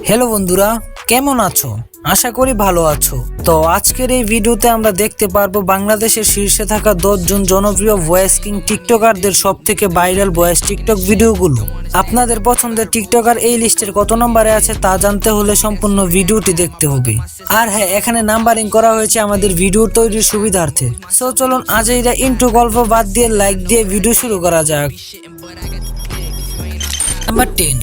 Hello বন্ধুরা, কেমন আছো? আশা করি ভালো আছো। তো আজকের এই ভিডিওতে আমরা দেখতে পারবো বাংলাদেশের শীর্ষে থাকা 10 জন জনপ্রিয় ভয়েস কিং টিকটকারদের সব থেকে ভাইরাল ভয়েস টিকটক ভিডিওগুলো। আপনাদের পছন্দের টিকটকার এই লিস্টের কত নম্বরে আছে তা জানতে হলে সম্পূর্ণ ভিডিওটি দেখতে হবে। আর হ্যাঁ, এখানে নাম্বারিং করা হয়েছে আমাদের ভিডিও তৈরির সুবিধার্থে। সো চলুন আজ এইটা ইন্ট্রো গল্প বাদ দিয়ে লাইক দিয়ে ভিডিও শুরু করা যাক। নাম্বার 10,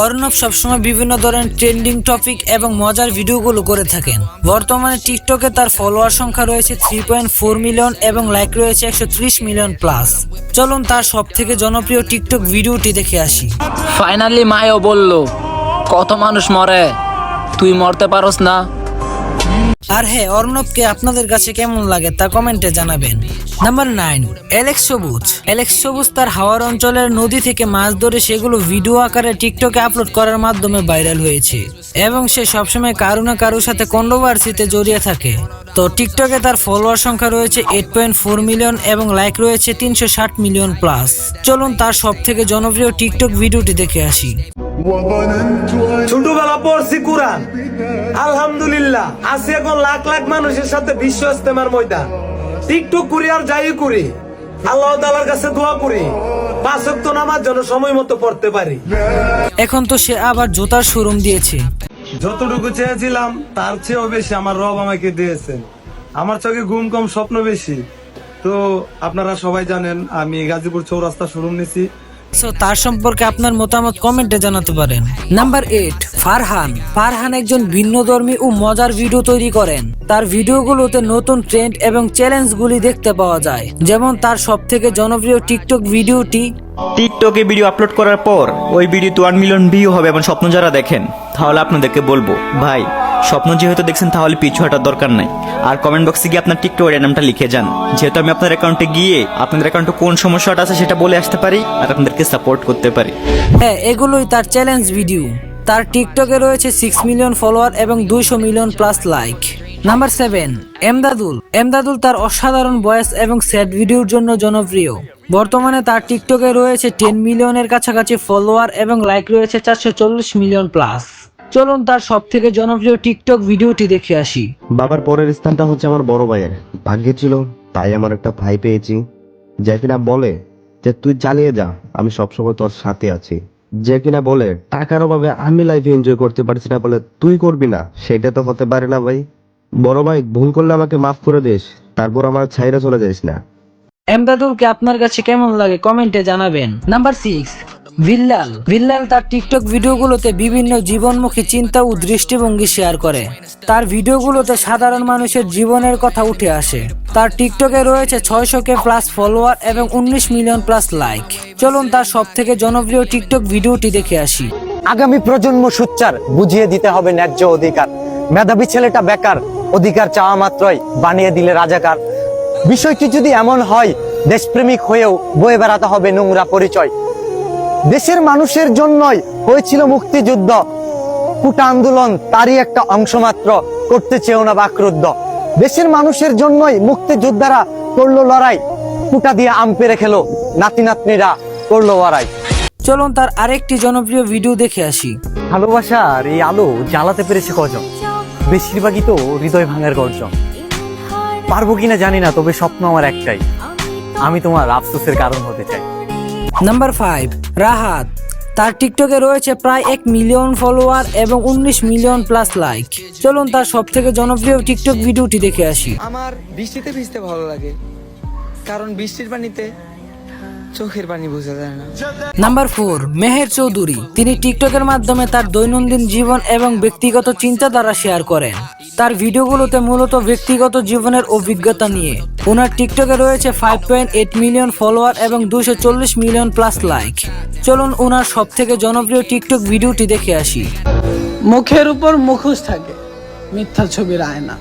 অর্ণব সবসময় বিভিন্ন ধরনের ট্রেন্ডিং টপিক এবং মজার ভিডিওগুলো করে থাকেন। বর্তমানে টিকটকে তার ফলোয়ার সংখ্যা রয়েছে 3.4 মিলিয়ন এবং লাইক রয়েছে 130 মিলিয়ন প্লাস। চলুন তার সব থেকে জনপ্রিয় টিকটক ভিডিওটি দেখে আসি। ফাইনালি মায়ও বলল, কত মানুষ মরে, তুই মরতে পারস না। আর হ্যাঁ, অর্ণবকে আপনাদের কাছে কেমন লাগে তা কমেন্টে জানাবেন। নাম্বার 9, অ্যালেক্স সবুজ তার হাওয়ার অঞ্চলের নদী থেকে মাছ ধরে সেগুলো ভিডিও আকারে টিকটকে আপলোড করার মাধ্যমে ভাইরাল হয়েছে এবং সে সবসময় কারো না কারোর সাথে কন্ট্রোভার্সিতে জড়িয়ে থাকে। তো টিকটকে তার ফলোয়ার সংখ্যা রয়েছে 8.4 মিলিয়ন এবং লাইক রয়েছে 360 মিলিয়ন প্লাস। চলুন তার সব থেকে জনপ্রিয় টিকটক ভিডিওটি দেখে আসি। ছোটবেলা পড়ছি কোরআন, আলহামদুলিল্লাহ আছি এখন লাখ লাখ মানুষের সাথে বিশ্ব ইস্তেমার ময়দান। টিকটক করি আর যাই করি, আল্লাহ তাআলার কাছে দোয়া করি 5 ওয়াক্ত নামাজ যেন সময় মতো পড়তে পারি। এখন তো সে আবার জুতার শোরুম দিয়েছে। যতটুকু চেয়েছিলাম তার চেয়েও বেশি আমার রব আমাকে দিয়েছেন। আমার চোখে ঘুম কম, স্বপ্ন বেশি। তো আপনারা সবাই জানেন আমি গাজীপুর চৌরাস্তা শোরুম নিছি। সো তার সম্পর্কে আপনার মতামত কমেন্টে জানাতে পারেন। নাম্বার 8, ফারহান একজন ভিন্নধর্মী ও মজার ভিডিও তৈরি করেন। তার ভিডিওগুলোতে নতুন ট্রেন্ড এবং চ্যালেঞ্জগুলি দেখতে পাওয়া যায়। যেমন তার সব থেকে জনপ্রিয় টিকটক ভিডিওটি টিকটকে ভিডিও আপলোড করার পর ওই ভিডিওতে 1 মিলিয়ন ভিউ হবে এবং স্বপ্ন যারা দেখেন তাহলে আপনাদেরকে বলবো, ভাই স্বপ্ন যেহেতু দেখছেন তাহলে পিছু হাঁটার দরকার নাই। আর কমেন্ট বক্সে গিয়ে আপনার টিকটক নামটা লিখে যান, যেহেতু আমি আপনার অ্যাকাউন্টে গিয়ে আপনাদের অ্যাকাউন্টে কোন সমস্যাটা আছে সেটা বলে আসতে পারি আর আপনাদেরকে সাপোর্ট করতে পারি। হ্যাঁ, এগুলোই তার চ্যালেঞ্জ ভিডিও। তার টিকটকে রয়েছে 6 মিলিয়ন ফলোয়ার এবং 200 million plus like. Number 7, Emdadul তার অসাধারণ ভয়েস এবং স্যাড ভিডিওর জন্য জনপ্রিয়। বর্তমানে তার টিকটকে রয়েছে 10 মিলিয়নের কাছাকাছি ফলোয়ার এবং লাইক রয়েছে 440 মিলিয়ন প্লাস। চলুন তার সব থেকে জনপ্রিয় টিকটক ভিডিওটি দেখে আসি। বাবার পরের স্থানটা হচ্ছে আমার বড় ভাইয়ের। ভাগ্যে ছিল তাই আমার একটা ভাই পেয়েছি যে কিনা বলে যে তুই চালিয়ে যা, আমি সবসময় তোর সাথে আছি। যে কিনা বলে টাকার অভাবে আমি লাইফে এনজয় করতে পারছি না বলে তুই করবি না, সেটা তো হতে পারে না ভাই। বড় ভাই, ভুল করলে আমাকে মাফ করে দিস, তারপর আমার ছাইরা চলে যাইস না। এমদাদুলকে আপনার কাছে কেমন লাগে কমেন্টে জানাবেন। নাম্বার 6, ভিল্লাল তার টিকটক ভিডিওগুলোতে বিভিন্ন জীবনমুখী চিন্তা ও দৃষ্টিভঙ্গি শেয়ার করে। তার ভিডিওগুলোতে সাধারণ মানুষের জীবনের কথা উঠে আসে। তার টিকটকে রয়েছে 600K প্লাস ফলোয়ার এবং 19 মিলিয়ন প্লাস লাইক। চলুন তার সব থেকে জনপ্রিয় টিকটক ভিডিওটি দেখে আসি। আগামী প্রজন্ম সোচ্চার, বুঝিয়ে দিতে হবে ন্যায্য অধিকার। মেধাবী ছেলেটা বেকার, অধিকার চাওয়া মাত্রই বানিয়ে দিলে রাজাকার। বিষয়টি যদি এমন হয়, দেশপ্রেমিক হয়েও বয়ে বেড়াতে হবে নোংরা পরিচয়। দেশের মানুষের জন্যই হয়েছিল মুক্তিযুদ্ধ, কোটা আন্দোলন তারই একটা অংশ মাত্র, করতে চেয়েও না বাকরুদ্ধ। দেশের মানুষের জন্যই মুক্তিযোদ্ধারা করলো লড়াই, কোটা দিয়ে আম পেড়ে খেলো নাতি নাতনিরা করলো লড়াই। চলুন তার আরেকটি জনপ্রিয় ভিডিও দেখে আসি। ভালোবাসার এই আলো জ্বালাতে পেরেছে কজন, বেশিরভাগই তো হৃদয় ভাঙার গর্জন। পারবো কিনা জানি না, তবে স্বপ্ন আমার একটাই, আমি তোমার আফসোসের কারণ হতে চাই। নাম্বার 5, রাহাত তার টিকটকে রয়েছে প্রায় 1 মিলিয়ন ফলোয়ার এবং 19 মিলিয়ন প্লাস লাইক। চলুন তার সব থেকে জনপ্রিয় টিকটক ভিডিওটি দেখে আসি। আমার বৃষ্টিতে ভিজতে ভালো লাগে, কারণ বৃষ্টির পানিতে চোখের পানি বোঝা যায় না। নাম্বার 4, মেহের চৌধুরী তিনি টিকটকের মাধ্যমে তার দৈনন্দিন জীবন এবং ব্যক্তিগত চিন্তাধারা শেয়ার করেন। তার ভিডিওগুলোতে মূলত ব্যক্তিগত জীবনের অভিজ্ঞতা নিয়ে। ওনার টিকটকে রয়েছে 5.8 মিলিয়ন ফলোয়ার এবং 240 মিলিয়ন প্লাস লাইক। চলুন ওনার সব থেকে জনপ্রিয় টিকটক ভিডিওটি দেখে আসি। মুখের উপর মুখোশ থাকে, মিথ্যা ছবির আয়না।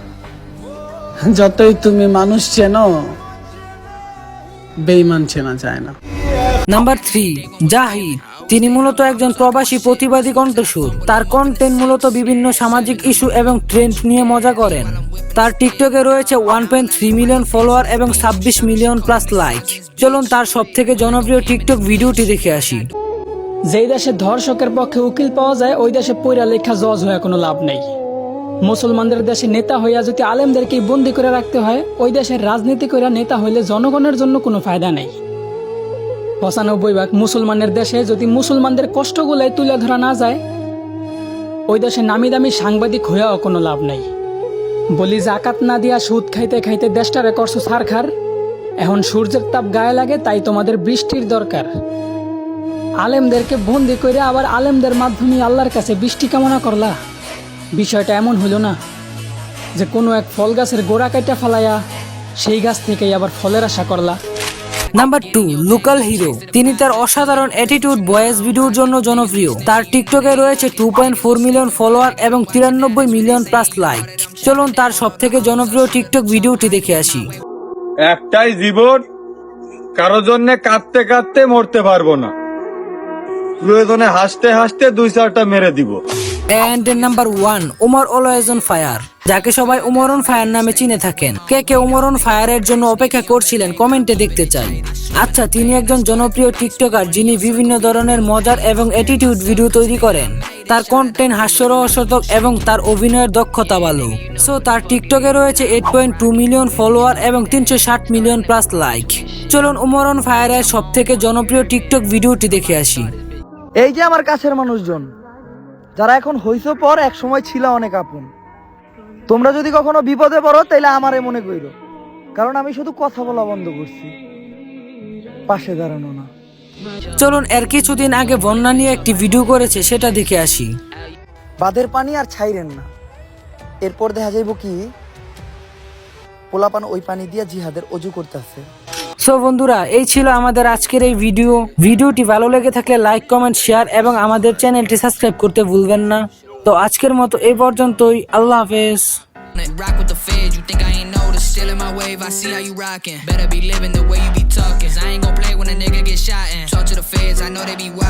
যতই তুমি মানুষ চেনো, বেঈমান চেনা যায় না। নাম্বার 3, জাহিদ তিনি মূলত একজন প্রবাসী প্রতিবাদী কণ্ঠস্বর। তার কন্টেন্ট মূলত বিভিন্ন সামাজিক ইস্যু এবং ট্রেন্ড নিয়ে মজা করেন। তার টিকটকে রয়েছে 1.3 মিলিয়ন ফলোয়ার এবং 26 মিলিয়ন প্লাস লাইক। চলুন তার সব থেকে জনপ্রিয় টিকটক ভিডিওটি দেখে আসি। যেই দেশে ধর্ষকের পক্ষে উকিল পাওয়া যায় ওই দেশে পইরা লেখা জজ হয়ে কোনো লাভ নেই। মুসলমানদের দেশে নেতা হইয়া যদি আলেমদেরকেই বন্দি করে রাখতে হয়, ওই দেশের রাজনীতি করে নেতা হইলে জনগণের জন্য কোনো ফায়দা নেই। 95% মুসলমানের দেশে যদি মুসলমানদের কষ্টগুলাই তুলে ধরা না যায়, ওই দেশে নামি দামি সাংবাদিক হইয়াও কোনো লাভ নেই। বলি জাকাত না দিয়া সুদ খাইতে খাইতে দেশটারে করছো সারখার। এখন সূর্যের তাপ গায়ে লাগে তাই তোমাদের বৃষ্টির দরকার। আলেমদেরকে বন্দি করে আবার আলেমদের মাধ্যমে আল্লাহর কাছে বৃষ্টি কামনা করলা। বিষয়টা এমন হলো না যে কোনো এক ফল গাছের গোড়া কাটা ফালাইয়া সেই গাছ থেকেই আবার ফলের আশা করলা। Number 2, local hero. তিনি তার অসাধারণ অ্যাটিটিউড ভয়েস ভিডিওর জন্য জনপ্রিয়। তার টিকটকে রয়েছে 2.4 মিলিয়ন ফলোয়ার এবং 93 মিলিয়ন প্লাস লাইক। চলুন তার সবথেকে জনপ্রিয় টিকটক ভিডিওটি দেখে আসি। একটাই জীবন, কারো জন্য কাঁদতে কাঁদতে মরতে পারবো না, প্রয়োজনে হাসতে হাসতে 2-4টা মেরে দিব। And number 1, Umar always on fire, যাকে সবাই উমর অন ফায়ার নামে চিনে থাকেন। কে কে উমর অন ফায়ারের জন্য অপেক্ষা করছিলেন কমেন্টে দেখতে চাই। আচ্ছা, তিনি একজন জনপ্রিয় টিকটকার যিনি বিভিন্ন ধরনের মজার এবং অ্যাটিটিউড ভিডিও তৈরি করেন। তার কন্টেন্ট হাস্যরসাত্মক এবং তার অভিনয়ের দক্ষতা ভালো। সো তার টিকটকে রয়েছে 8.2 মিলিয়ন ফলোয়ার এবং 360 মিলিয়ন প্লাস লাইক। চলুন উমর অন ফায়ারের সবথেকে জনপ্রিয় টিকটক ভিডিওটি দেখে আসি। এই যে আমার কাছের মানুষজন যারা এখন হইছো পর এক সময় ছিল অনেক আপন, তোমরা যদি কখনো বিপদে পড়ো তাইলে আমারে মনে কইরো, কারণ আমি শুধু কথা বলা বন্ধ করছি, পাশে দাঁড়ানো না। চলুন এর কিছুদিন আগে বন্যা নিয়ে একটি ভিডিও করেছে, সেটা দেখে আসি। বাঁধের পানি আর ছাইরেন না, এরপর দেখা যাইব কি পোলাপান ওই পানি দিয়ে জিহাদের অজু করতেছে। সো বন্ধুরা, এই ছিল আমাদের আজকের এই ভিডিওটি ভালো লেগে থাকলে লাইক, কমেন্ট, শেয়ার এবং আমাদের চ্যানেলটি সাবস্ক্রাইব করতে ভুলবেন না। তো আজকের মতো এই পর্যন্তই। আল্লাহ হাফেজ। Rock with the feds, you think I ain't noticed? Still in my wave, I see how you rockin'. Better be living the way you be talking. I ain't gon' play when a nigga get shot in. Talk to the feds, I know they be watching.